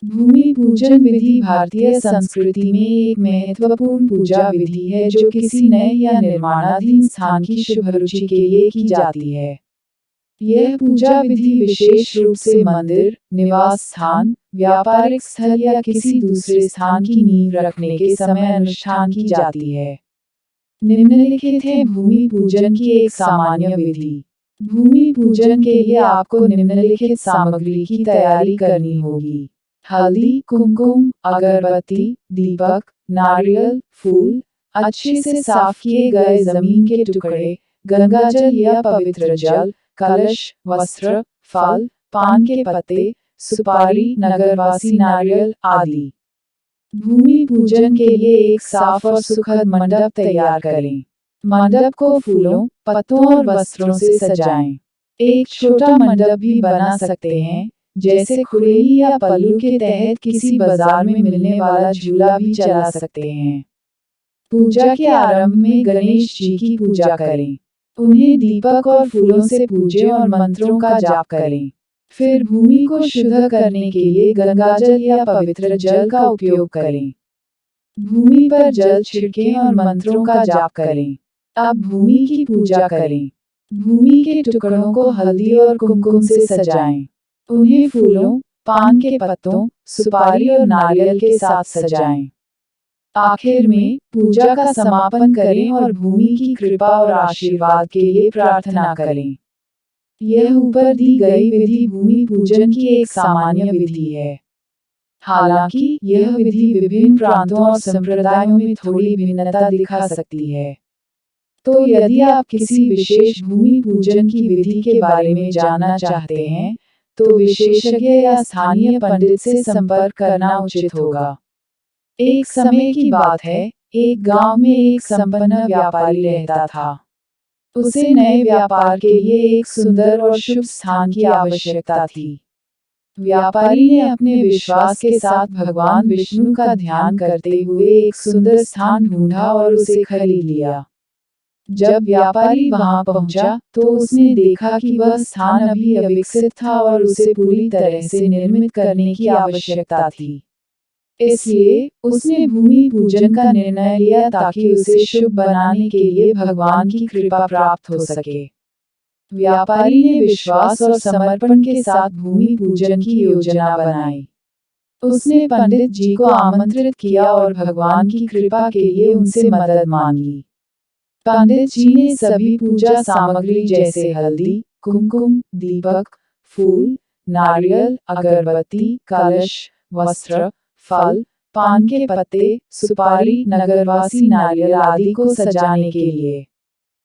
भूमि पूजन विधि भारतीय संस्कृति में एक महत्वपूर्ण पूजा विधि है जो किसी नए या निर्माणाधीन स्थान की शुभ रुचि के लिए की जाती है। यह पूजा विधि विशेष रूप से मंदिर, निवास स्थान, व्यापारिक स्थल या किसी दूसरे स्थान की नींव रखने के समय अनुष्ठान की जाती है। निम्नलिखित है भूमि पूजन की एक सामान्य विधि। भूमि पूजन के लिए आपको निम्नलिखित सामग्री की तैयारी करनी होगी। हल्दी, कुमकुम, अगरबत्ती, दीपक, नारियल, फूल, अच्छे से साफ किए गए जमीन के टुकड़े, गंगाजल या पवित्र जल, कलश, वस्त्र, फल, पान के पत्ते, सुपारी, नगरवासी नारियल आदि। भूमि पूजन के लिए एक साफ और सुखद मंडप तैयार करें। मंडप को फूलों, पत्तों और वस्त्रों से सजाएं। एक छोटा मंडप भी बना सकते हैं, जैसे खुड़ेली या पल्लू के तहत किसी बाजार में मिलने वाला झूला भी चला सकते हैं। पूजा के आरंभ में गणेश जी की पूजा करें। उन्हें दीपक और फूलों से पूजें और मंत्रों का जाप करें। फिर भूमि को शुद्ध करने के लिए गंगाजल या पवित्र जल का उपयोग करें। भूमि पर जल छिड़कें और मंत्रों का जाप करें। अब भूमि की पूजा करें। भूमि के टुकड़ों को हल्दी और कुमकुम से सजाएं। उन्हें फूलों, पान के पत्तों, सुपारी और नारियल के साथ सजाएं। आखिर में पूजा का समापन करें और भूमि की कृपा और आशीर्वाद के लिए प्रार्थना करें। यह ऊपर दी गई विधि भूमि पूजन की एक सामान्य विधि है। हालांकि यह विधि विभिन्न प्रांतों और संप्रदायों में थोड़ी भिन्नता दिखा सकती है। तो यदि आप किसी विशेष भूमि पूजन की विधि के बारे में जानना चाहते हैं, तो विशेषज्ञ या स्थानीय पंडित से संपर्क करना उचित होगा। एक समय की बात है, एक गांव में एक संपन्न व्यापारी रहता था। उसे नए व्यापार के लिए एक सुंदर और शुभ स्थान की आवश्यकता थी। व्यापारी ने अपने विश्वास के साथ भगवान विष्णु का ध्यान करते हुए एक सुंदर स्थान ढूंढा और उसे खरीद लिया। जब व्यापारी वहां पहुंचा, तो उसने देखा कि वह स्थान अभी अविकसित था और उसे पूरी तरह से निर्मित करने की आवश्यकता थी। इसलिए, उसने भूमि पूजन का निर्णय लिया ताकि उसे शुभ बनाने के लिए भगवान की कृपा प्राप्त हो सके। व्यापारी ने विश्वास और समर्पण के साथ भूमि पूजन की योजना बनाई। उसने पंडित जी को आमंत्रित किया और भगवान की कृपा के लिए उनसे मदद मांगी। पंडित जी ने सभी पूजा सामग्री जैसे हल्दी, कुमकुम, दीपक, फूल, नारियल, अगरबत्ती, कलश, वस्त्र, फल, पान के पत्ते, सुपारी, नगरवासी नारियल आदि को सजाने के लिए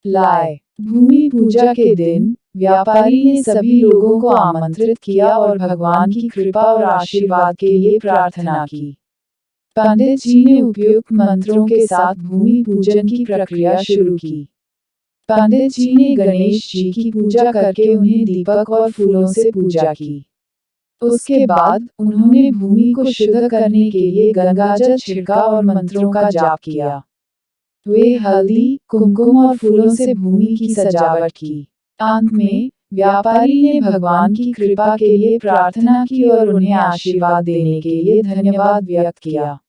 लाए। भूमि पूजा के दिन, व्यापारी ने सभी लोगों को आमंत्रित किया और भगवान की कृपा और आशीर्वाद के लिए प्रार्थना की। पंडित जी ने उपयुक्त मंत्रों के साथ भूमि पूजन की प्रक्रिया शुरू की। पंडित जी ने गणेश जी की पूजा करके उन्हें दीपक और फूलों से पूजा की। उसके बाद, उन्होंने भूमि को शुद्ध करने के लिए गंगाजल छिड़का और मंत्रों का जाप किया। वे हल्दी, कुमकुम और फूलों से भूमि की सजावट की। अंत में, व्यापारी ने भगवान की कृपा के लिए प्रार्थना की और उन्हें आशीर्वाद देने के लिए धन्यवाद व्यक्त किया।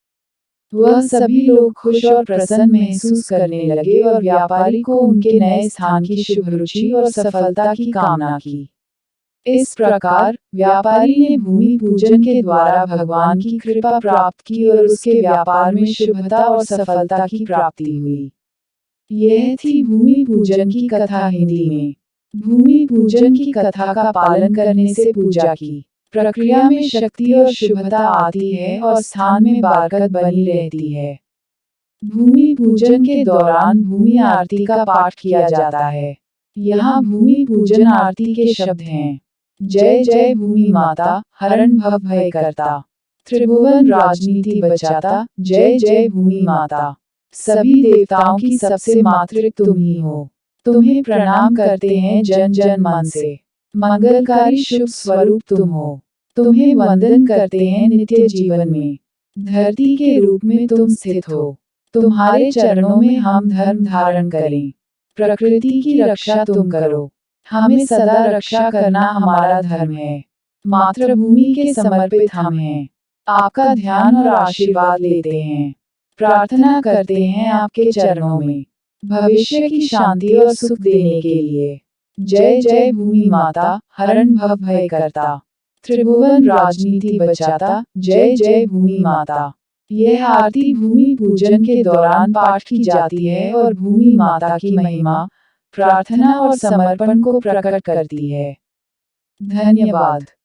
वह सभी लोग खुश और प्रसन्न महसूस करने लगे और व्यापारी को उनके नए स्थान की शुभ रुचि और सफलता की कामना की। इस प्रकार, व्यापारी ने भूमि पूजन के द्वारा भगवान की कृपा प्राप्त की और उसके व्यापार में शुभता और सफलता की प्राप्ति हुई। यह थी भूमि पूजन की कथा हिंदी में। भूमि पूजन की कथा का पालन करने से पूजा की प्रक्रिया में शक्ति और शुभता आती है और स्थान में बरकत बनी रहती है। भूमि पूजन के दौरान भूमि आरती का पाठ किया जाता है। यहाँ भूमि पूजन आरती के शब्द हैं। जय जय भूमि माता, हरण भव भय करता, त्रिभुवन राजनीति बचाता, जय जय भूमि माता। सभी देवताओं की सबसे मातृक तुम ही हो। तुम्हें प्रणाम करते हैं जन जन मन से। मंगलकारी शुभ स्वरूप तुम हो। तुम्हें वंदन करते हैं नित्य जीवन में। धरती के रूप में तुम स्थित हो। तुम्हारे चरणों में हम धर्म धारण करें। प्रकृति की रक्षा तुम करो। हमें सदा रक्षा करना हमारा धर्म है। मातृभूमि के समर्पित हम हैं। आपका ध्यान और आशीर्वाद लेते हैं। प्रार्थना करते हैं आपके चरणों में भविष्य की शांति और सुख देने के लिए। जय जय भूमि माता, हरण भव भय करता, त्रिभुवन राजनीति बचाता, जय जय भूमि माता। यह आरती भूमि पूजन के दौरान पाठ की जाती है और भूमि माता की महिमा, प्रार्थना और समर्पण को प्रकट करती है। धन्यवाद।